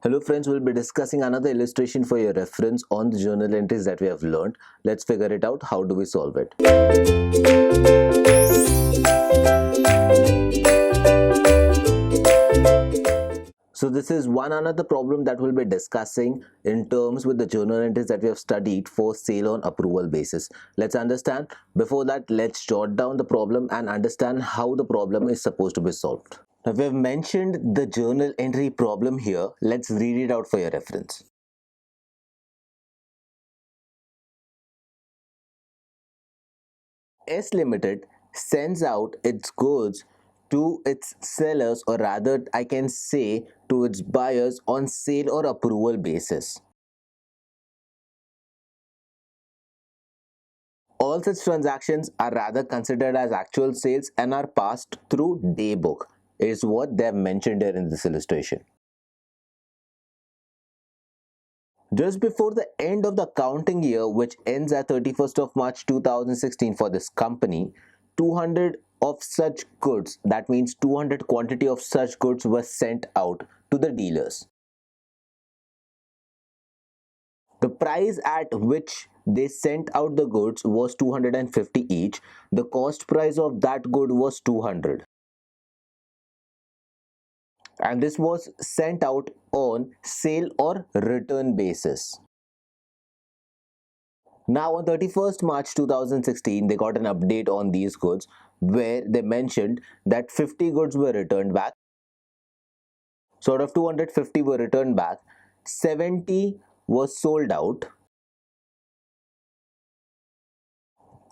Hello friends, we'll be discussing another illustration for your reference on the journal entries that we have learned. Let's figure it out. How do we solve it? So this is one another problem that we'll be discussing in terms with the journal entries that we have studied for sale on approval basis. Let's understand. Before that, let's jot down the problem and understand how the problem is supposed to be solved. Now we have mentioned the journal entry problem here. Let's read it out for your reference. S Limited sends out its goods to its sellers, or rather I can say to its buyers, on sale or approval basis. All such transactions are rather considered as actual sales and are passed through day book, is what they have mentioned here in this illustration. Just before the end of the accounting year, which ends at 31st of March 2016 for this company, 200 of such goods, that means 200 quantity of such goods, were sent out to the dealers. The price at which they sent out the goods was 250 each. The cost price of that good was 200. And this was sent out on sale or return basis. Now on 31st March 2016, they got an update on these goods where they mentioned that 50 goods were returned back. So out of 250 were returned back, 70 was sold out,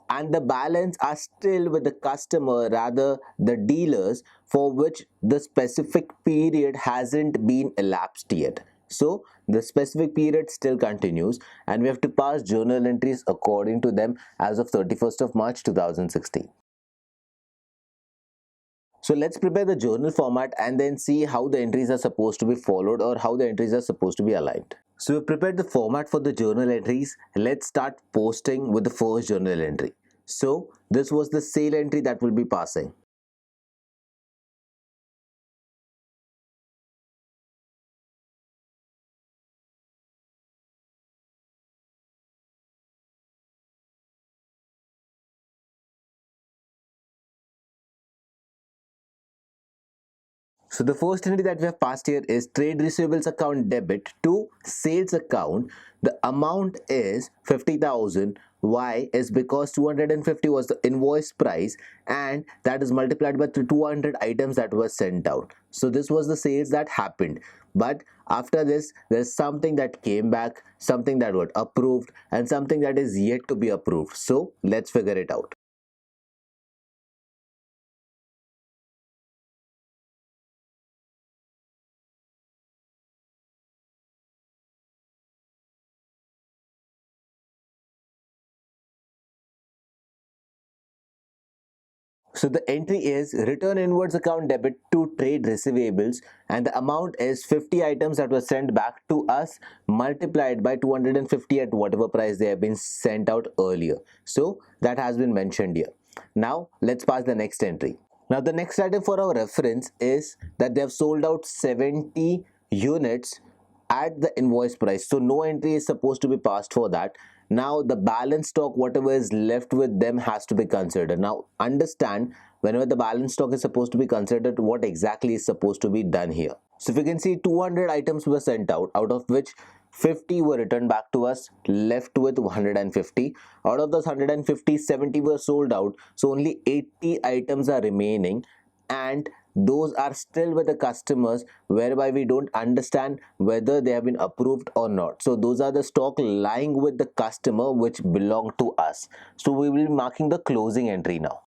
and the balance are still with the customer, rather the dealers, for which the specific period hasn't been elapsed yet. So the specific period still continues and we have to pass journal entries according to them as of 31st of March 2016. So let's prepare the journal format and then see how the entries are supposed to be followed, or how the entries are supposed to be aligned. So we've prepared the format for the journal entries. Let's start posting with the first journal entry. So this was the sale entry that will be passing. So the first entry that we have passed here is trade receivables account debit to sales account. The amount is 50,000. Why? Is because 250 was the invoice price and that is multiplied by the 200 items that were sent out. So this was the sales that happened. But after this, there's something that came back, something that got approved, and something that is yet to be approved. So let's figure it out. So the entry is return inwards account debit to trade receivables, and the amount is 50 items that were sent back to us multiplied by 250 at whatever price they have been sent out earlier. So that has been mentioned here. Now let's pass the next entry. Now the next item for our reference is that they have sold out 70 units at the invoice price. So no entry is supposed to be passed for that. Now the balance stock, whatever is left with them, has to be considered. Now understand, whenever the balance stock is supposed to be considered, what exactly is supposed to be done here. So if you can see, 200 items were sent out of which 50 were returned back to us, left with 150. Out of those 150, 70 were sold out, so only 80 items are remaining, and those are still with the customers, whereby we don't understand whether they have been approved or not. So those are the stock lying with the customer which belong to us. So we will be marking the closing entry now.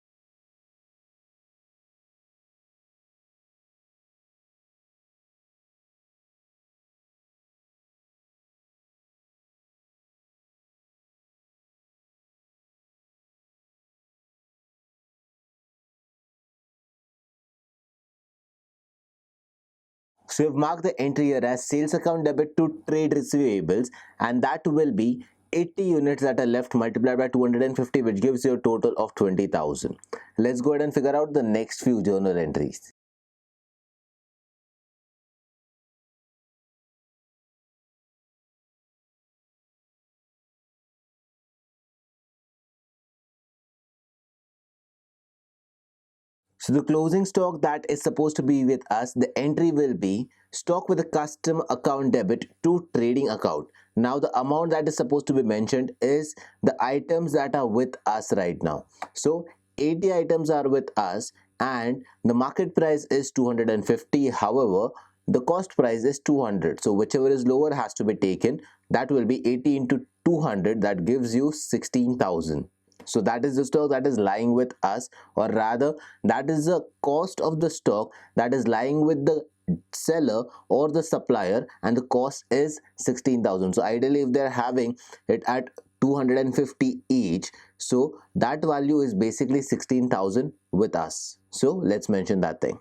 So we've marked the entry here as sales account debit to trade receivables, and that will be 80 units that are left multiplied by 250, which gives you a total of 20,000. Let's go ahead and figure out the next few journal entries. So the closing stock that is supposed to be with us, the entry will be stock with a custom account debit to trading account. Now the amount that is supposed to be mentioned is the items that are with us right now. So 80 items are with us and the market price is 250. However, the cost price is 200. So whichever is lower has to be taken. That will be 80 into 200, that gives you 16,000. So that is the stock that is lying with us, or rather that is the cost of the stock that is lying with the seller or the supplier, and the cost is 16,000. So ideally if they're having it at 250 each, so that value is basically 16,000 with us. So let's mention that thing.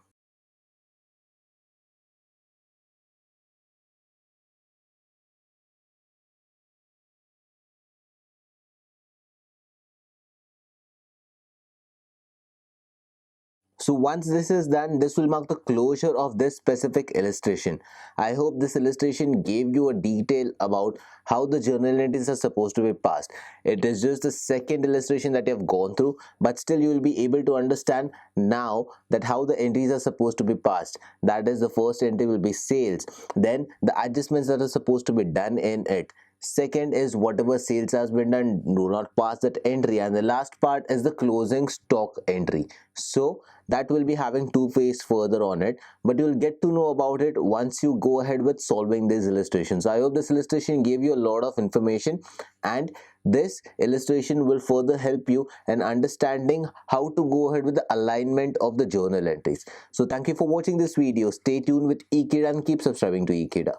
So once this is done, this will mark the closure of this specific illustration. I hope this illustration gave you a detail about how the journal entries are supposed to be passed. It is just the second illustration that you have gone through, but still you will be able to understand now that how the entries are supposed to be passed. That is, the first entry will be sales, then the adjustments that are supposed to be done in it. Second is whatever sales has been done, do not pass that entry, and the last part is the closing stock entry. So that will be having two phase further on it, but you'll get to know about it once you go ahead with solving these illustrations. So I hope this illustration gave you a lot of information, and this illustration will further help you in understanding how to go ahead with the alignment of the journal entries. So thank you for watching this video. Stay tuned with Ekeeda and keep subscribing to Ekeeda.